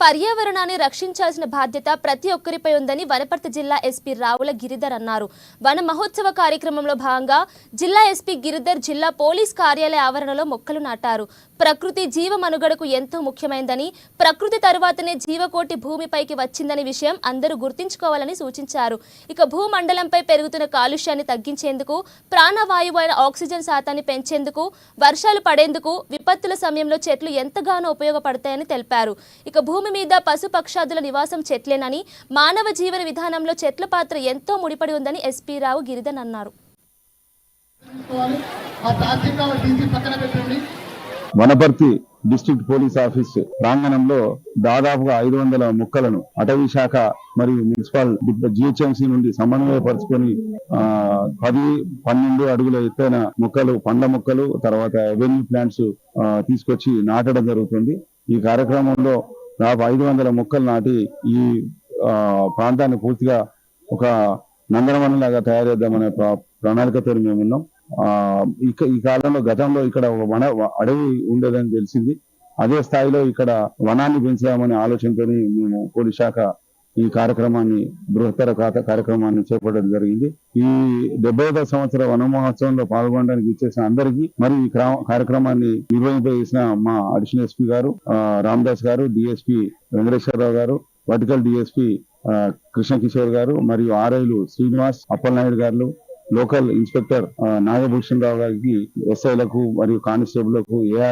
పర్యావరణాన్ని రక్షించాల్సిన బాధ్యత ప్రతి ఒక్కరిపై ఉందని వనపర్తి జిల్లా ఎస్పీ రావుల గిరిధర్ అన్నారు. వన మహోత్సవ కార్యక్రమంలో భాగంగా జిల్లా ఎస్పీ గిరిధర్ జిల్లా పోలీస్ కార్యాలయ ఆవరణలో మొక్కలు నాటారు. ప్రకృతి జీవ మనుగడకు ఎంతో ముఖ్యమైనదని, ప్రకృతి తరువాతనే జీవకోటి భూమిపైకి వచ్చిందని విషయం అందరూ గుర్తుంచుకోవాలని సూచించారు. ఇక భూమండలంపై పెరుగుతున్న కాలుష్యాన్ని తగ్గించేందుకు, ప్రాణవాయువు అయిన ఆక్సిజన్ శాతాన్ని పెంచేందుకు, వర్షాలు పడేందుకు, విపత్తుల సమయంలో చెట్లు ఎంతగానో ఉపయోగపడతాయని తెలిపారు. ఇక భూమి మీద పశుపక్షాదుల నివాసం చెట్లేనని, మానవ జీవన విధానంలో చెట్ల పాత్ర ఎంతో ముడిపడి ఉందని ఎస్పీ రావు గిరిధర్ అన్నారు. వనపర్తి డిస్ట్రిక్ట్ పోలీస్ ఆఫీస్ ప్రాంగణంలో దాదాపుగా 500 మొక్కలను అటవీ శాఖ మరియు మున్సిపల్ జిహెచ్ఎంసీ నుండి సమన్వయపరుచుకొని 10-12 అడుగుల ఎత్తైన మొక్కలు, పండ్ల మొక్కలు, తర్వాత ఎవెన్యూ ప్లాంట్స్ తీసుకొచ్చి నాటడం జరుగుతుంది. ఈ కార్యక్రమంలో దాదాపు 500 మొక్కలు నాటి ఈ ప్రాంతాన్ని పూర్తిగా ఒక నందనవనంలాగా తయారు చేద్దామనే ప్రణాళికతో మేము ఉన్నాం. ఈ కాలంలో గతంలో ఇక్కడ అడవి ఉండేదని తెలిసింది. అదే స్థాయిలో ఇక్కడ వనాన్ని పెంచామనే ఆలోచనతో మేము పోలీస్ శాఖ ఈ కార్యక్రమాన్ని, బృహత్తర కార్యక్రమాన్ని చేపట్టడం జరిగింది. ఈ 75వ సంవత్సర వన మహోత్సవంలో పాల్గొనడానికి ఇచ్చేసిన అందరికీ, మరియు ఈ కార్యక్రమాన్ని నిర్వహింపజేసిన మా అడిషనల్ ఎస్పీ గారు రామదాస్ గారు, డిఎస్పీ వెంకటేశ్వరరావు గారు, వర్టికల్ డిఎస్పీ కృష్ణ కిషోర్ గారు, మరియు ఆర్ఐలు శ్రీనివాస్, అప్పలనాయుడు గారు, లోకల్ ఇన్స్పెక్టర్ నాగభూషణ్ రావు గారికి, ఎస్ఐలకు మరియు కానిస్టేబుల్లకు, ఏఆర్